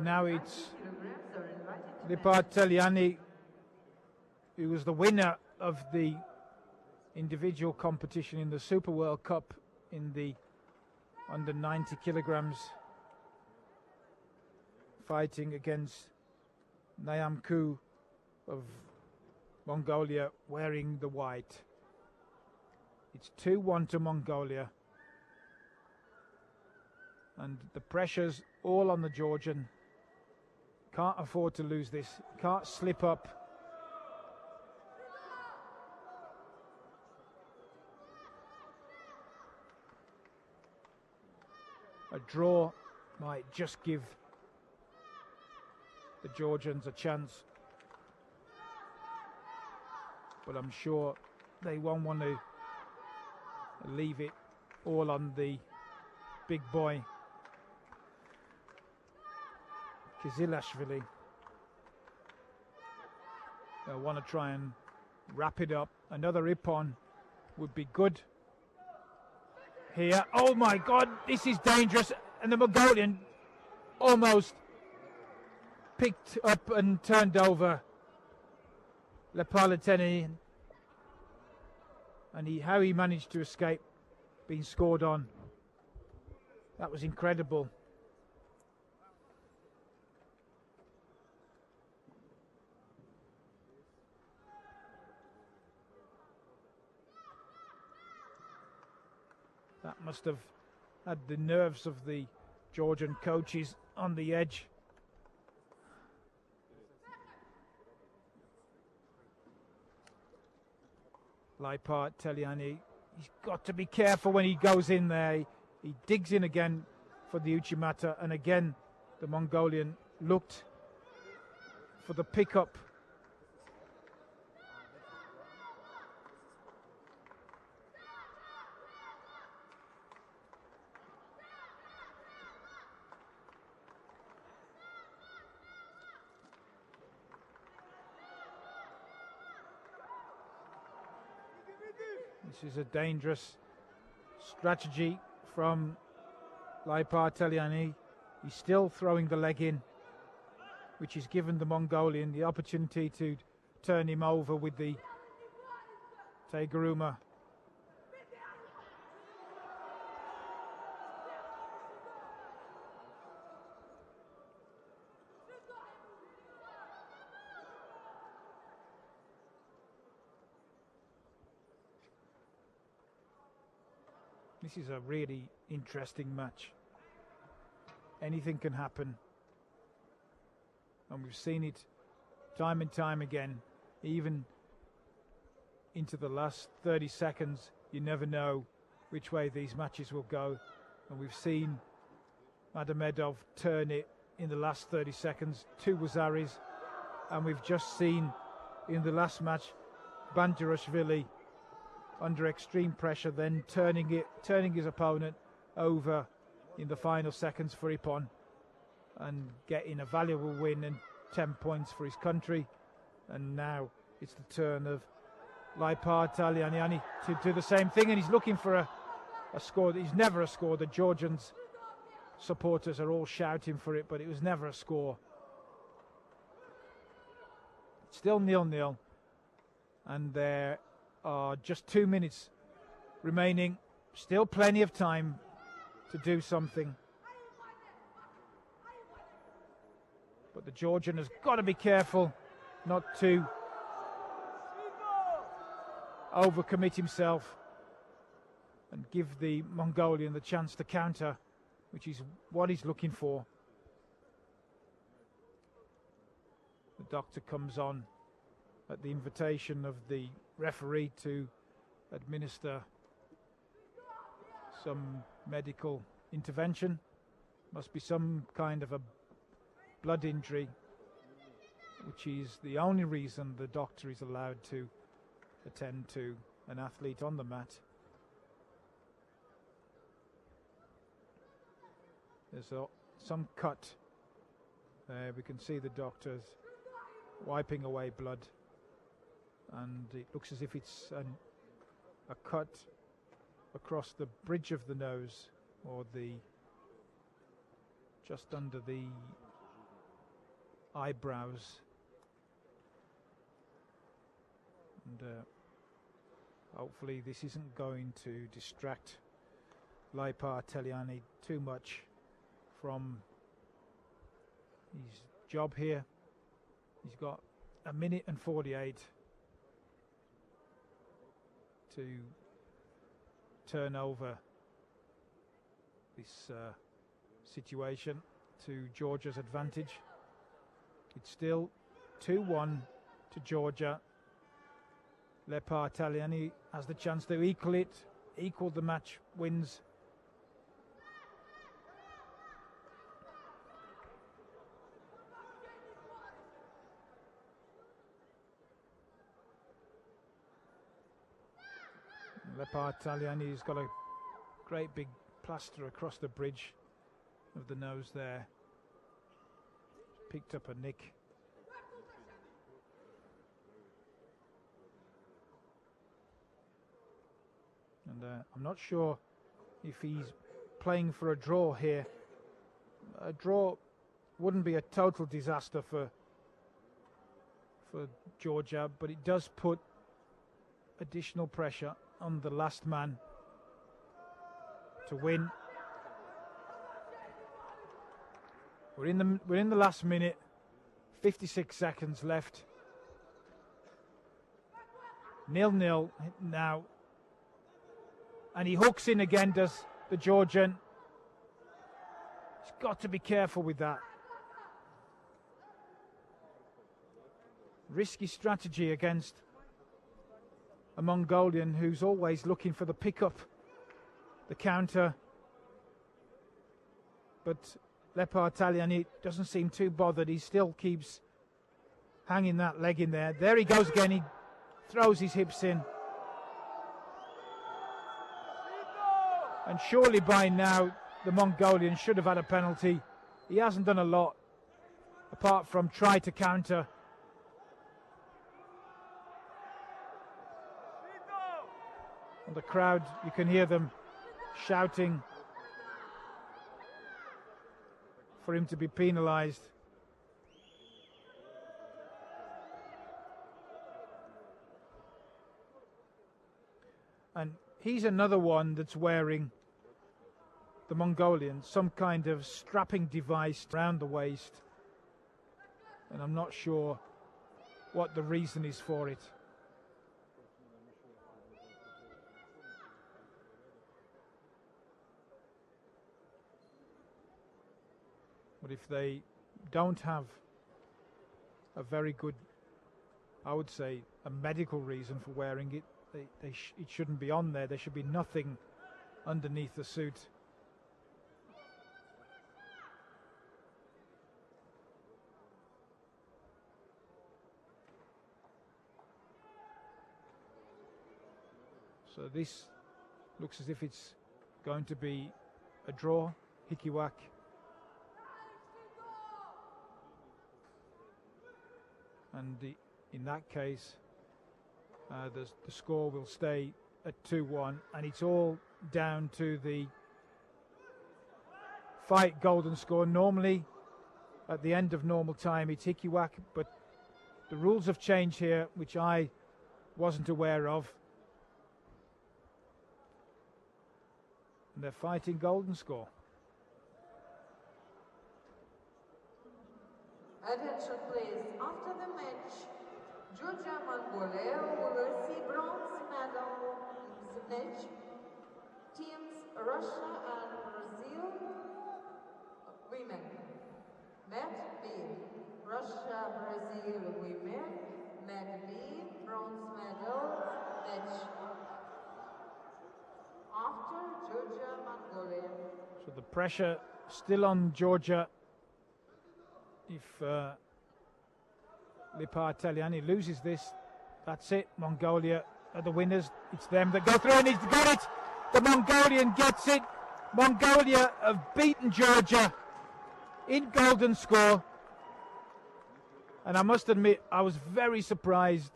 now it's Liparteliani, who was the winner of the individual competition in the Super World Cup in the under 90 kilograms, fighting against Nyamkhuu of Mongolia, wearing the white. It's 2-1 to Mongolia, and the pressure's all on the Georgian. Can't afford to lose this, can't slip up. A draw might just give the Georgians a chance, but I'm sure they won't want to leave it all on the big boy Kizilashvili. They'll want to try and wrap it up. Another Ippon would be good here. Oh my God, this is dangerous, and the Mongolian almost picked up and turned over Liparteliani, and how he managed to escape being scored on. That was incredible. That must have had the nerves of the Georgian coaches on the edge. Liparteliani, he's got to be careful when he goes in there. He digs in again for the Uchimata, and again the Mongolian looked for the pickup. This is a dangerous strategy from Liparteliani. He's still throwing the leg in, which has given the Mongolian the opportunity to turn him over with the Teguruma. This is a really interesting match. Anything can happen, and we've seen it time and time again. Even into the last 30 seconds, you never know which way these matches will go, and we've seen Magomedov turn it in the last 30 seconds to Wazaris, and we've just seen in the last match Bandarashvili under extreme pressure, then turning his opponent over in the final seconds for Ippon and getting a valuable win and 10 points for his country. And now it's the turn of Liparteliani to do the same thing, and he's looking for a score. He's never a score. The Georgians supporters are all shouting for it, but it was never a score. Still 0-0, and there are just 2 minutes remaining. Still plenty of time to do something. But the Georgian has got to be careful not to overcommit himself and give the Mongolian the chance to counter, which is what he's looking for. The doctor comes on at the invitation of the referee to administer some medical intervention. Must be some kind of a blood injury, which is the only reason the doctor is allowed to attend to an athlete on the mat. There's some cut. We can see the doctors wiping away blood, and it looks as if it's a cut across the bridge of the nose, or just under the eyebrows. And hopefully this isn't going to distract Liparteliani too much from his job here. He's got 1 minute and 48 to turn over this situation to Georgia's advantage. It's still 2-1 to Georgia. Liparteliani has the chance to equal the match wins. Liparteliani has got a great big plaster across the bridge of the nose there. Picked up a nick. And I'm not sure if he's playing for a draw here. A draw wouldn't be a total disaster for Georgia, but it does put additional pressure on the last man to win. We're in the last minute, 56 seconds left. 0-0 now. And he hooks in again, does the Georgian. He's got to be careful with that. Risky strategy against a Mongolian who's always looking for the pickup, the counter. But Liparteliani doesn't seem too bothered. He still keeps hanging that leg in there. There he goes again. He throws his hips in. And surely by now the Mongolian should have had a penalty. He hasn't done a lot apart from try to counter. And the crowd, you can hear them shouting for him to be penalised. And he's another one that's wearing, the Mongolian, some kind of strapping device around the waist. And I'm not sure what the reason is for it. But if they don't have a very good, I would say, a medical reason for wearing it, it shouldn't be on there. There should be nothing underneath the suit. So this looks as if it's going to be a draw, Hikiwak. And in that case, the score will stay at 2-1, and it's all down to the fight golden score. Normally, at the end of normal time, it's Hikiwak, but the rules have changed here, which I wasn't aware of. And they're fighting golden score. Attention please, after the match, Georgia Mongolia will receive bronze medal in the match. Teams Russia and Brazil, women. Mat B, Russia, Brazil, women. Mat B, bronze medal match. After Georgia Mongolia. So the pressure still on Georgia. If Liparteliani loses this, that's it. Mongolia are the winners. It's them that go through, and he's got it. The Mongolian gets it. Mongolia have beaten Georgia in golden score. And I must admit, I was very surprised